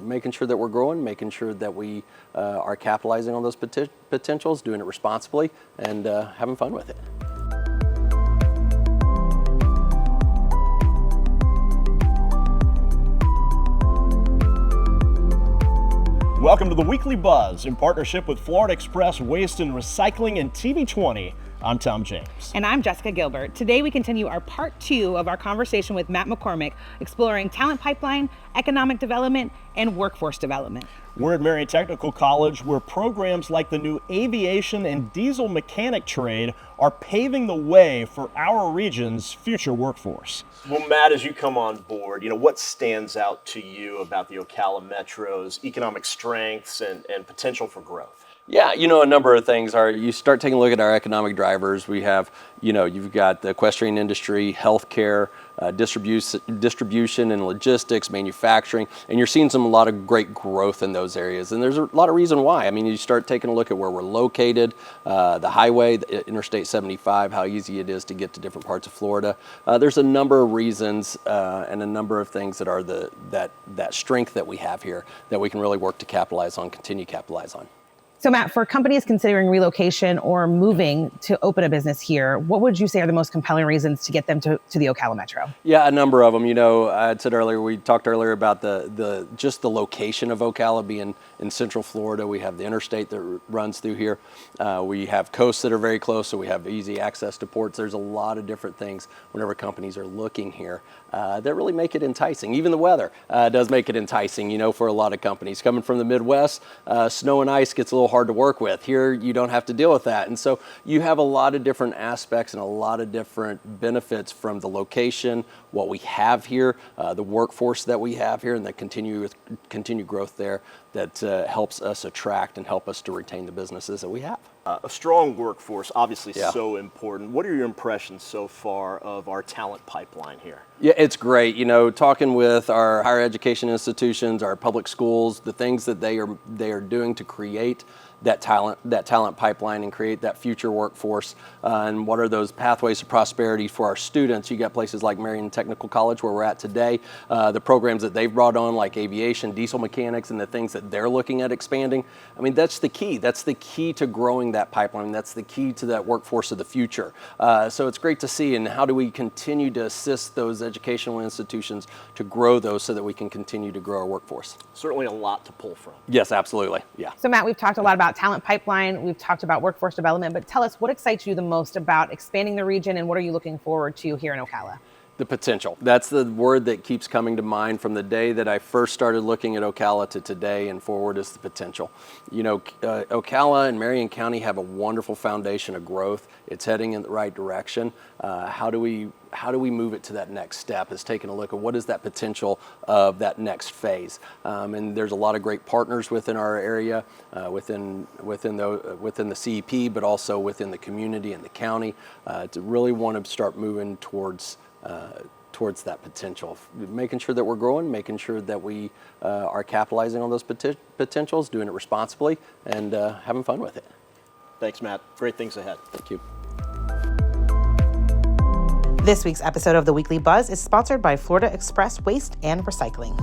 making sure that we're growing, making sure that we are capitalizing on those potentials, doing it responsibly, and having fun with it. Welcome to the Weekly Buzz in partnership with Florida Express Waste and Recycling and TV20. I'm Tom James. And I'm Jessica Gilbert. Today we continue our part 2 of our conversation with Matt McCormick, exploring talent pipeline, economic development, and workforce development. We're at Marion Technical College, where programs like the new aviation and diesel mechanic trade are paving the way for our region's future workforce. Well, Matt, as you come on board, what stands out to you about the Ocala Metro's economic strengths and potential for growth? Yeah, a number of things are, you start taking a look at our economic drivers. We have, you've got the equestrian industry, healthcare, distribution and logistics, manufacturing, and you're seeing a lot of great growth in those areas. And there's a lot of reason why. I mean, you start taking a look at where we're located, the highway, the Interstate 75, how easy it is to get to different parts of Florida. There's a number of reasons and a number of things that are that strength that we have here that we can really work to capitalize on, continue to capitalize on. So Matt, for companies considering relocation or moving to open a business here, what would you say are the most compelling reasons to get them to the Ocala Metro? Yeah, a number of them. I had said earlier, we talked earlier about just the location of Ocala being in Central Florida. We have the interstate that runs through here. We have coasts that are very close, so we have easy access to ports. There's a lot of different things whenever companies are looking here that really make it enticing. Even the weather does make it enticing, for a lot of companies. Coming from the Midwest, snow and ice gets a little hard to work with. Here, you don't have to deal with that. And so you have a lot of different aspects and a lot of different benefits from the location, what we have here, the workforce that we have here, and the continued growth there that helps us attract and help us to retain the businesses that we have. A strong workforce, obviously so important. What are your impressions so far of our talent pipeline here? Yeah, it's great. Talking with our higher education institutions, our public schools, the things that they are doing to create that talent pipeline and create that future workforce, and what are those pathways to prosperity for our students. You got places like Marion Technical College where we're at today, the programs that they've brought on like aviation, diesel mechanics, and the things that they're looking at expanding. I mean, that's the key. That's the key to growing that pipeline. That's the key to that workforce of the future. So it's great to see, and how do we continue to assist those educational institutions to grow those so that we can continue to grow our workforce? Certainly a lot to pull from. Yes, absolutely. Yeah. So Matt, we've talked a lot about talent pipeline, we've talked about workforce development, but tell us what excites you the most about expanding the region, and what are you looking forward to here in Ocala? The potential. That's the word that keeps coming to mind from the day that I first started looking at Ocala to today and forward, is the potential. Ocala and Marion County have a wonderful foundation of growth. It's heading in the right direction. How do we move it to that next step? Is taking a look at what is that potential of that next phase. And there's a lot of great partners within our area, within the CEP, but also within the community and the county, to really want to start moving towards that potential, making sure that we're growing, making sure that we are capitalizing on those potentials, doing it responsibly, and having fun with it. Thanks, Matt. Great things ahead. Thank you. This week's episode of The Weekly Buzz is sponsored by Florida Express Waste and Recycling.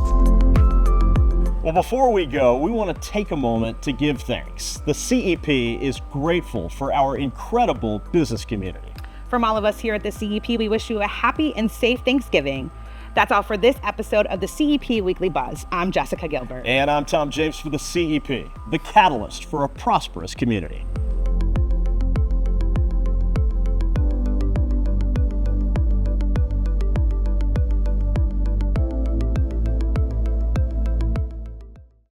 Well, before we go, we want to take a moment to give thanks. The CEP is grateful for our incredible business community. From all of us here at the CEP, we wish you a happy and safe Thanksgiving. That's all for this episode of the CEP Weekly Buzz. I'm Jessica Gilbert. And I'm Tom James for the CEP, the catalyst for a prosperous community.